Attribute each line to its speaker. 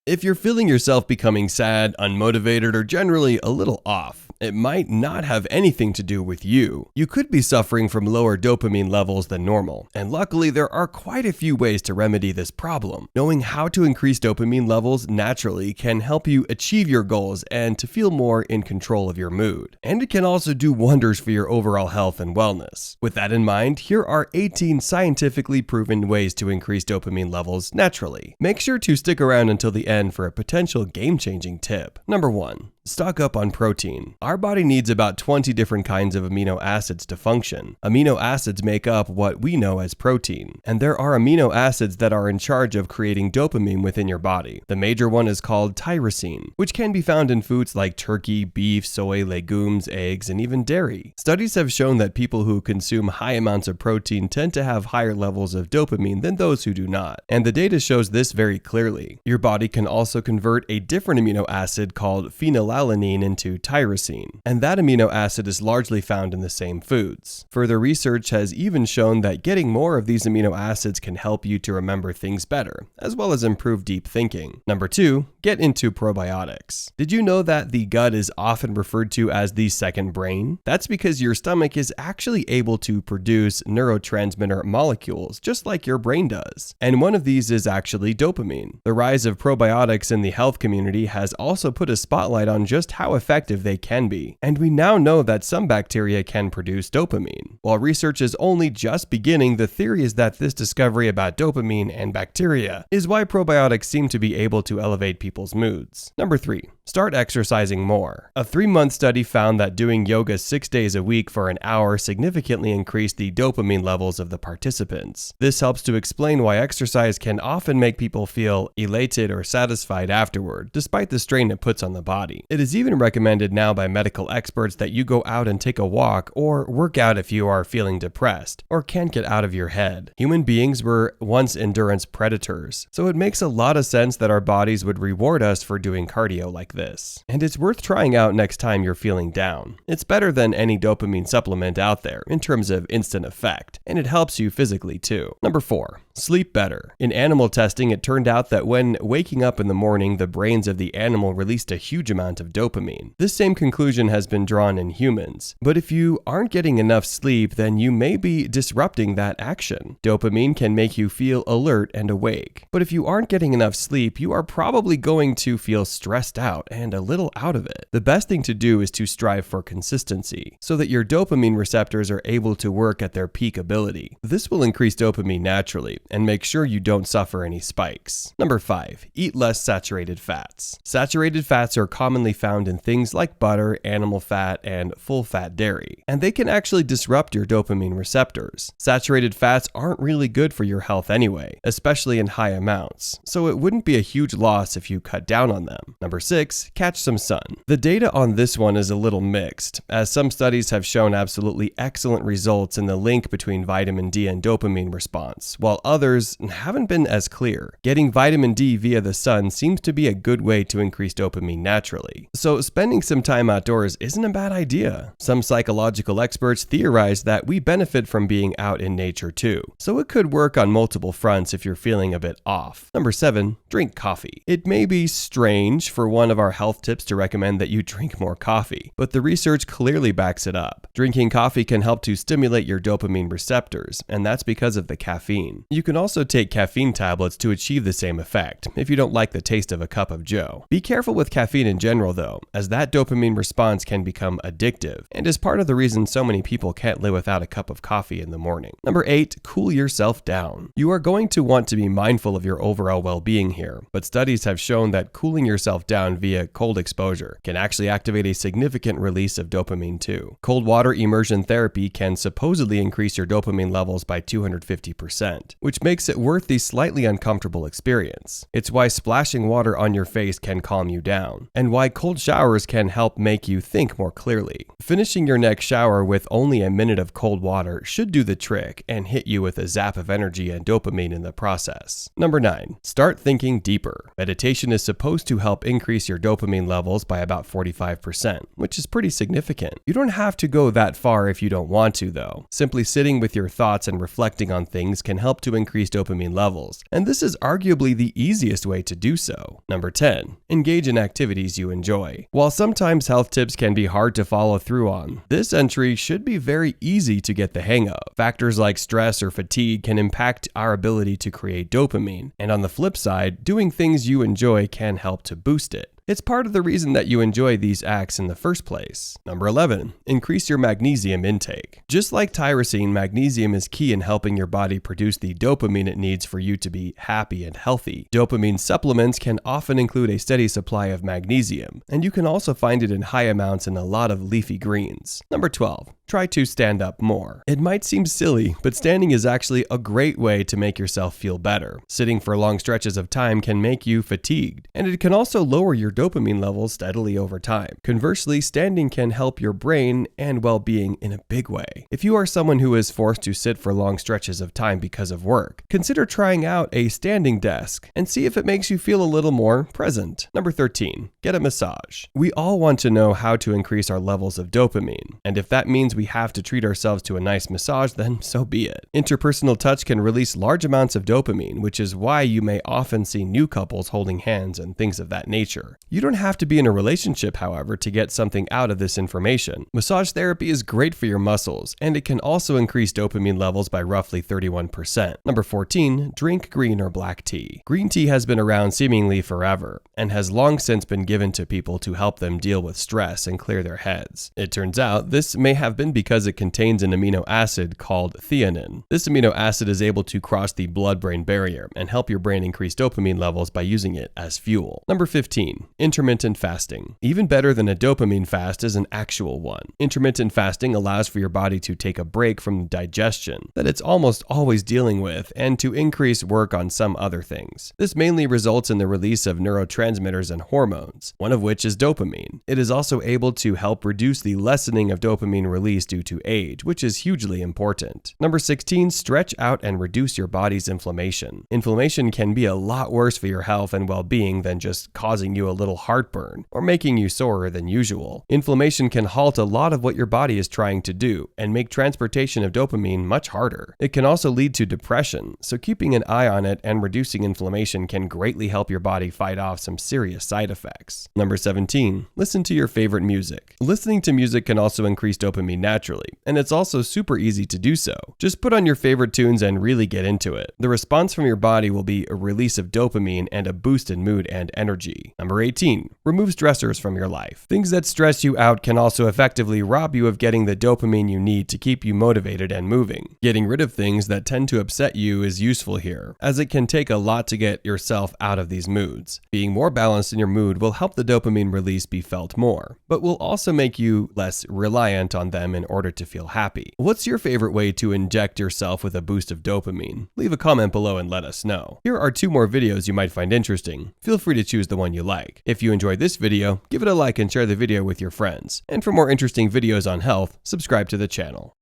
Speaker 1: If you're feeling yourself becoming sad, unmotivated, or generally a little off, it might not have anything to do with you. You could be suffering from lower dopamine levels than normal, and luckily there are quite a few ways to remedy this problem. Knowing how to increase dopamine levels naturally can help you achieve your goals and to feel more in control of your mood. And it can also do wonders for your overall health and wellness. With that in mind, here are 18 scientifically proven ways to increase dopamine levels naturally. Make sure to stick around until the end for a potential game-changing tip. Number 1. Stock up on protein. Our body needs about 20 different kinds of amino acids to function. Amino acids make up what we know as protein, and there are amino acids that are in charge of creating dopamine within your body. The major one is called tyrosine, which can be found in foods like turkey, beef, soy, legumes, eggs, and even dairy. Studies have shown that people who consume high amounts of protein tend to have higher levels of dopamine than those who do not, and the data shows this very clearly. Your body can also convert a different amino acid called phenylalanine into tyrosine, and that amino acid is largely found in the same foods. Further research has even shown that getting more of these amino acids can help you to remember things better, as well as improve deep thinking. Number 2, get into probiotics. Did you know that the gut is often referred to as the second brain? That's because your stomach is actually able to produce neurotransmitter molecules, just like your brain does. And one of these is actually dopamine. The rise of probiotics in the health community has also put a spotlight on just how effective they can be, and we now know that some bacteria can produce dopamine. While research is only just beginning, the theory is that this discovery about dopamine and bacteria is why probiotics seem to be able to elevate people's moods. Number 3. Start exercising more. A 3-month study found that doing yoga 6 days a week for an hour significantly increased the dopamine levels of the participants. This helps to explain why exercise can often make people feel elated or satisfied afterward, despite the strain it puts on the body. It is even recommended now by medical experts that you go out and take a walk or work out if you are feeling depressed or can't get out of your head. Human beings were once endurance predators, so it makes a lot of sense that our bodies would reward us for doing cardio like this. And it's worth trying out next time you're feeling down. It's better than any dopamine supplement out there in terms of instant effect, and it helps you physically too. Number 4. Sleep better. In animal testing, it turned out that when waking up in the morning, the brains of the animal released a huge amount of dopamine. This same conclusion has been drawn in humans. But if you aren't getting enough sleep, then you may be disrupting that action. Dopamine can make you feel alert and awake. But if you aren't getting enough sleep, you are probably going to feel stressed out and a little out of it. The best thing to do is to strive for consistency, so that your dopamine receptors are able to work at their peak ability. This will increase dopamine naturally, and make sure you don't suffer any spikes. Number 5. Eat less saturated fats. Saturated fats are commonly found in things like butter, animal fat, and full-fat dairy, and they can actually disrupt your dopamine receptors. Saturated fats aren't really good for your health anyway, especially in high amounts, so it wouldn't be a huge loss if you cut down on them. Number 6. Catch some sun. The data on this one is a little mixed, as some studies have shown absolutely excellent results in the link between vitamin D and dopamine response, while others haven't been as clear. Getting vitamin D via the sun seems to be a good way to increase dopamine naturally, so spending some time outdoors isn't a bad idea. Some psychological experts theorize that we benefit from being out in nature too, so it could work on multiple fronts if you're feeling a bit off. Number 7. Drink coffee. It may be strange for one of our health tips to recommend that you drink more coffee, but the research clearly backs it up. Drinking coffee can help to stimulate your dopamine receptors, and that's because of the caffeine. You can also take caffeine tablets to achieve the same effect, if you don't like the taste of a cup of joe. Be careful with caffeine in general though, as that dopamine response can become addictive, and is part of the reason so many people can't live without a cup of coffee in the morning. Number 8. Cool yourself down. You are going to want to be mindful of your overall well-being here, but studies have shown that cooling yourself down via cold exposure can actually activate a significant release of dopamine too. Cold water immersion therapy can supposedly increase your dopamine levels by 250%, which makes it worth the slightly uncomfortable experience. It's why splashing water on your face can calm you down, and why cold showers can help make you think more clearly. Finishing your next shower with only a minute of cold water should do the trick and hit you with a zap of energy and dopamine in the process. Number 9. Start thinking deeper. Meditation is supposed to help increase your dopamine levels by about 45%, which is pretty significant. You don't have to go that far if you don't want to, though. Simply sitting with your thoughts and reflecting on things can help to increase dopamine levels, and this is arguably the easiest way to do so. Number 10. Engage in activities you enjoy. While sometimes health tips can be hard to follow through on, this entry should be very easy to get the hang of. Factors like stress or fatigue can impact our ability to create dopamine, and on the flip side, doing things you enjoy can help to boost it. It's part of the reason that you enjoy these acts in the first place. Number 11. Increase your magnesium intake. Just like tyrosine, magnesium is key in helping your body produce the dopamine it needs for you to be happy and healthy. Dopamine supplements can often include a steady supply of magnesium, and you can also find it in high amounts in a lot of leafy greens. Number 12. Try to stand up more. It might seem silly, but standing is actually a great way to make yourself feel better. Sitting for long stretches of time can make you fatigued, and it can also lower your dopamine levels steadily over time. Conversely, standing can help your brain and well-being in a big way. If you are someone who is forced to sit for long stretches of time because of work, consider trying out a standing desk and see if it makes you feel a little more present. Number 13. Get a massage. We all want to know how to increase our levels of dopamine, and if that means we have to treat ourselves to a nice massage, then so be it. Interpersonal touch can release large amounts of dopamine, which is why you may often see new couples holding hands and things of that nature. You don't have to be in a relationship, however, to get something out of this information. Massage therapy is great for your muscles, and it can also increase dopamine levels by roughly 31%. Number 14. Drink green or black tea. Green tea has been around seemingly forever, and has long since been given to people to help them deal with stress and clear their heads. It turns out this may have been because it contains an amino acid called theanine. This amino acid is able to cross the blood-brain barrier and help your brain increase dopamine levels by using it as fuel. Number 15. Intermittent fasting. Even better than a dopamine fast is an actual one. Intermittent fasting allows for your body to take a break from the digestion that it's almost always dealing with and to increase work on some other things. This mainly results in the release of neurotransmitters and hormones, one of which is dopamine. It is also able to help reduce the lessening of dopamine release due to age, which is hugely important. Number 16. Stretch out and reduce your body's inflammation. Inflammation can be a lot worse for your health and well-being than just causing you a little heartburn or making you sorer than usual. Inflammation can halt a lot of what your body is trying to do and make transportation of dopamine much harder. It can also lead to depression, so keeping an eye on it and reducing inflammation can greatly help your body fight off some serious side effects. Number 17. Listen to your favorite music. Listening to music can also increase dopamine naturally, and it's also super easy to do so. Just put on your favorite tunes and really get into it. The response from your body will be a release of dopamine and a boost in mood and energy. Number 18. Remove stressors from your life. Things that stress you out can also effectively rob you of getting the dopamine you need to keep you motivated and moving. Getting rid of things that tend to upset you is useful here, as it can take a lot to get yourself out of these moods. Being more balanced in your mood will help the dopamine release be felt more, but will also make you less reliant on them in order to feel happy. What's your favorite way to inject yourself with a boost of dopamine? Leave a comment below and let us know. Here are 2 more videos you might find interesting. Feel free to choose the one you like. If you enjoyed this video, give it a like and share the video with your friends. And for more interesting videos on health, subscribe to the channel.